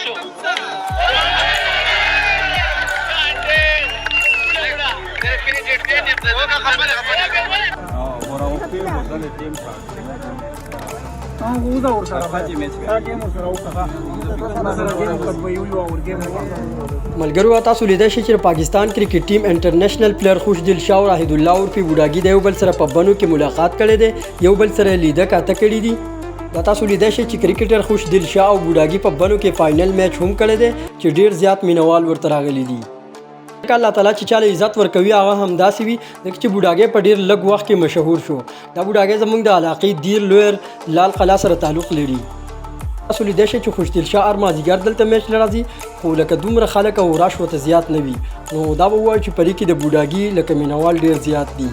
شو ملګرو تاسو لیدای شئ چې پاکستان کرکټ ټیم انټرنیشنل پلیئر خوشدل شاه او راهید الله اور په بوډاګي د یو بل سره په بنو کې ملاقات کړي دي یو بل سره لیده کاته کړي دي دا تاسو لیدای شئ چې کرکټر خوشدل شاه او بوډاګي په بنو کې فائنل میچ هم کړي دي چې ډیر زیات مینوال ورته راغلي دي الله تعالی چې چاله عزت ورکوي هغه هم داسې وي چې بوډاګي په ډیر لږ وخت کې مشهور شو دا بوډاګي زموږ د علاقې دیر لویر لال قلا سره تعلق لري تاسو لیدای شئ چې خوشدل شاه ارمازیګر دلته میچ لراځي خو لکه دومره خلک او راشوت زیات نه وي نو دا به وایي چې پرې کې د بوډاګي لکه مینوال ډیر زیات دي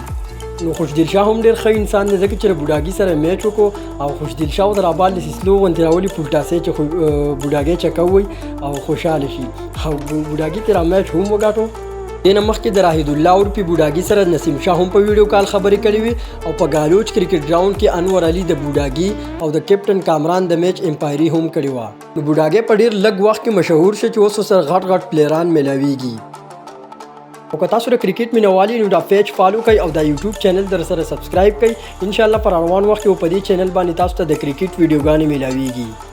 نو خوشدل شاه هم ډیر ښه انسان دی ځکه چې بوډاګي سره میچ وکړو او خوشدل شاه د رابال سیسلو غونډې راولي پولټاسې چې بوډاګي چکوي او خوشاله شي او بوډاګي تر میچ هم وګاټو دینه مخکې د راهید الله اور په بوډاګي سره نسیم شاه هم په ویډیو کال خبرې کړې وي او په ګالوچ کرکټ ګراوند کې انور علي د بوډاګي او د کیپټن کامران د میچ امپایري هم کړې وه نو بوډاګي په ډیر لږ وخت کې مشهور شو چې اوس سره غټ غټ پلیران ملاويږي او که تاسو د کرکټ مینوالي نو دا پیج فالو کړئ او دا یوټیوب چینل در سره سبسکرایب کړئ ان شاء الله پر روان وخت په دې چینل باندې تاسو ته د کرکټ ویډیوګانې ملاويږي